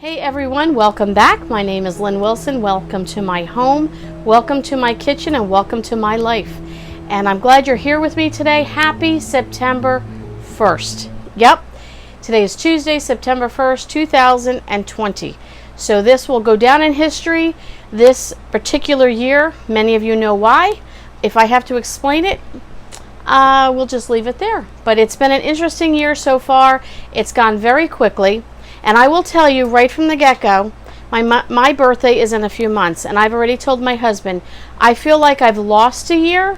Hey everyone, welcome back. My name is Lynn Wilson. Welcome to my home, welcome to my kitchen, and welcome to my life. And I'm glad you're here with me today. Happy September 1st. Yep, today is Tuesday, September 1st, 2020. So this will go down in history this particular year. Many of you know why. If I have to explain it, we'll just leave it there. But it's been an interesting year so far. It's gone very quickly. And I will tell you right from the get-go, my birthday is in a few months, and I've already told my husband, I feel like I've lost a year,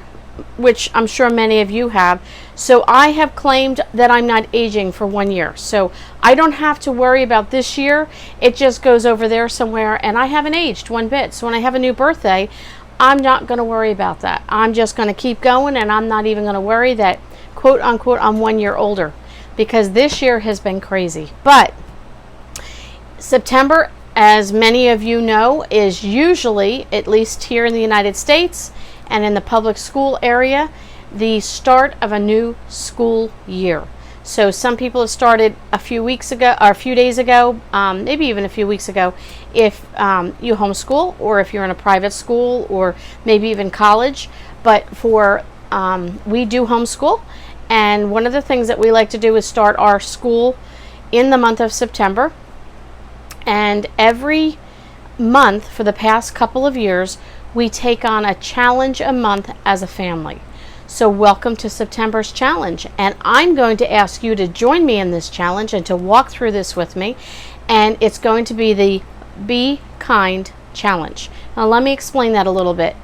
which I'm sure many of you have, so I have claimed that I'm not aging for 1 year. So I don't have to worry about this year. It just goes over there somewhere, and I haven't aged one bit. So when I have a new birthday, I'm not going to worry about that. I'm just going to keep going, and I'm not even going to worry that, quote unquote, I'm 1 year older, because this year has been crazy. But September, as many of you know, is usually, at least here in the United States and in the public school area, the start of a new school year. So some people have started a few weeks ago, or a few days ago, maybe even a few weeks ago, if you homeschool, or if you're in a private school, or maybe even college. But we do homeschool, and one of the things that we like to do is start our school in the month of September. And every month for the past couple of years, we take on a challenge a month as a family. So welcome to September's challenge. And I'm going to ask you to join me in this challenge and to walk through this with me. And it's going to be the Be Kind Challenge. Now let me explain that a little bit.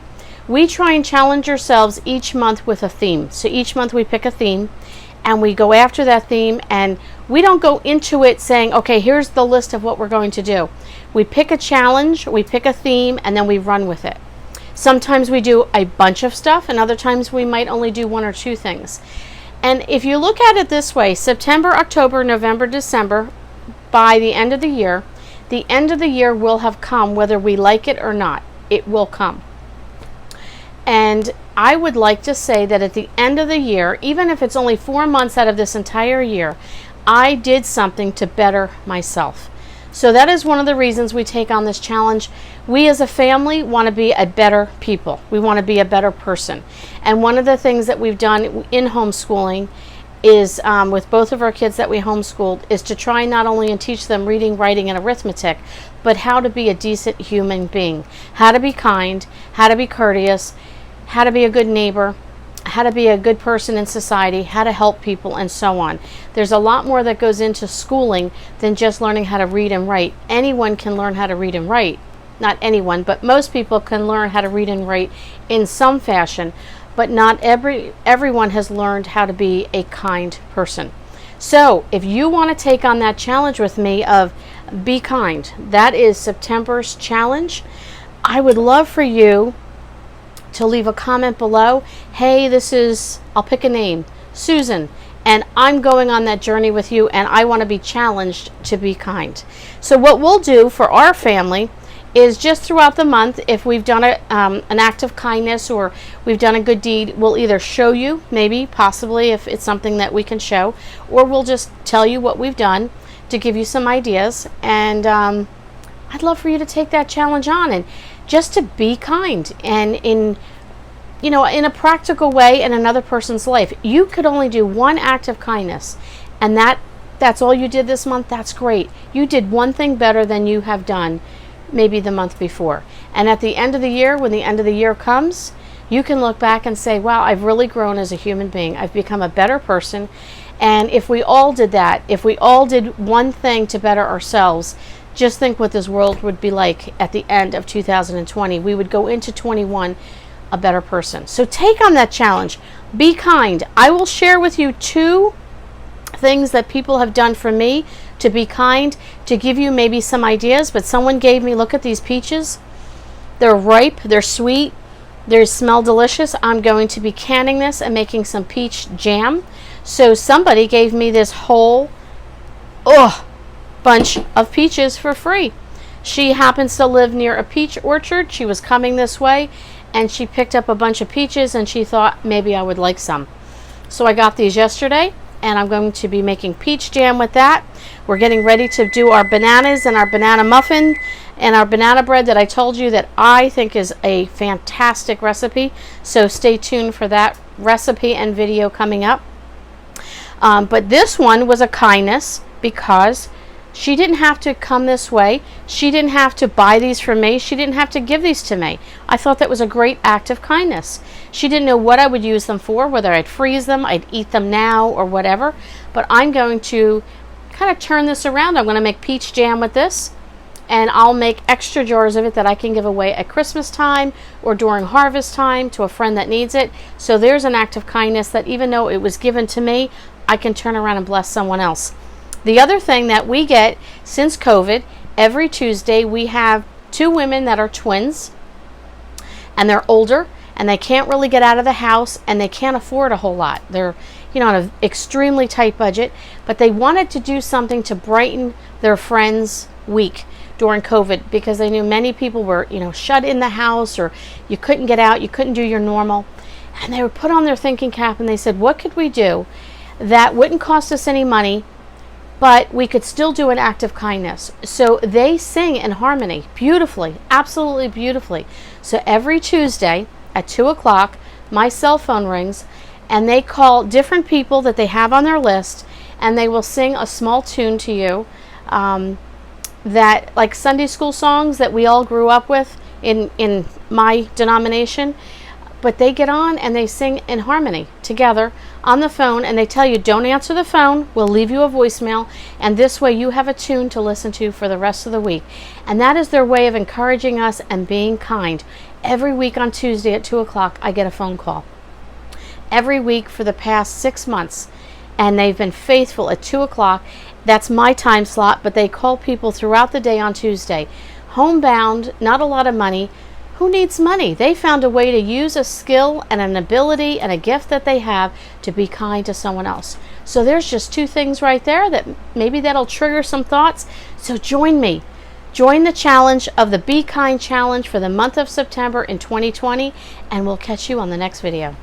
We try and challenge ourselves each month with a theme. So each month we pick a theme, and we go after that theme, and we don't go into it saying, okay, here's the list of what we're going to do. We pick a challenge, we pick a theme, and then we run with it. Sometimes we do a bunch of stuff, and other times we might only do one or two things. And if you look at it this way, September, October, November, December, by the end of the year will have come whether we like it or not. It will come. And I would like to say that at the end of the year, even if it's only 4 months out of this entire year, I did something to better myself. So that is one of the reasons we take on this challenge. We as a family want to be a better people. We want to be a better person. And one of the things that we've done in homeschooling is, with both of our kids that we homeschooled, is to try not only and teach them reading, writing, and arithmetic, but how to be a decent human being, how to be kind, how to be courteous, how to be a good neighbor, how to be a good person in society, how to help people, and so on. There's a lot more that goes into schooling than just learning how to read and write. Anyone can learn how to read and write. Not anyone, but most people can learn how to read and write in some fashion, but not everyone has learned how to be a kind person. So if you want to take on that challenge with me of Be Kind, that is September's challenge, I would love for you to leave a comment below. Hey, I'll pick a name, Susan, and I'm going on that journey with you, and I want to be challenged to be kind. So what we'll do for our family is just throughout the month, if we've done an act of kindness or we've done a good deed, we'll either show you, maybe, possibly, if it's something that we can show, or we'll just tell you what we've done to give you some ideas. And I'd love for you to take that challenge on and just to be kind, and in a practical way in another person's life. You could only do one act of kindness, and that's all you did this month. That's great. You did one thing better than you have done maybe the month before. And at the end of the year, when the end of the year comes, you can look back and say, wow, I've really grown as a human being. I've become a better person. And if we all did that, if we all did one thing to better ourselves, just think what this world would be like at the end of 2020. We would go into 21 a better person. So take on that challenge. Be kind. I will share with you 2 things that people have done for me to be kind, to give you maybe some ideas. But someone gave me, look at these peaches. They're ripe, they're sweet, they smell delicious. I'm going to be canning this and making some peach jam. So somebody gave me this whole bunch of peaches for free. She happens to live near a peach orchard. She was coming this way, and she picked up a bunch of peaches, and she thought maybe I would like some. So I got these yesterday. and I'm going to be making peach jam with that. We're getting ready to do our bananas and our banana muffin and our banana bread that I told you that I think is a fantastic recipe. So stay tuned for that recipe and video coming up. But this one was a kindness because she didn't have to come this way. She didn't have to buy these from me. She didn't have to give these to me. I thought that was a great act of kindness. She didn't know what I would use them for, whether I'd freeze them, I'd eat them now, or whatever. But I'm going to kind of turn this around. I'm going to make peach jam with this, and I'll make extra jars of it that I can give away at Christmas time or during harvest time to a friend that needs it. So there's an act of kindness that even though it was given to me, I can turn around and bless someone else. The other thing that we get since COVID, every Tuesday we have 2 women that are twins, and they're older, and they can't really get out of the house, and they can't afford a whole lot. They're, on an extremely tight budget, but they wanted to do something to brighten their friends' week during COVID because they knew many people were, shut in the house, or you couldn't get out, you couldn't do your normal. And they were put on their thinking cap, and they said, what could we do that wouldn't cost us any money, but we could still do an act of kindness? So they sing in harmony beautifully, absolutely beautifully. So every Tuesday at 2 o'clock, my cell phone rings, and they call different people that they have on their list, and they will sing a small tune to you, that like Sunday school songs that we all grew up with in my denomination. But they get on and they sing in harmony together on the phone, and they tell you, don't answer the phone, we'll leave you a voicemail, and this way you have a tune to listen to for the rest of the week. And that is their way of encouraging us and being kind. Every week on Tuesday at 2 o'clock, I get a phone call. Every week for the past 6 months, and they've been faithful at 2 o'clock. That's my time slot, but they call people throughout the day on Tuesday. Homebound, not a lot of money. Who needs money? They found a way to use a skill and an ability and a gift that they have to be kind to someone else. So there's just 2 things right there that maybe that'll trigger some thoughts. So join me. Join the challenge of the Be Kind Challenge for the month of September in 2020, and we'll catch you on the next video.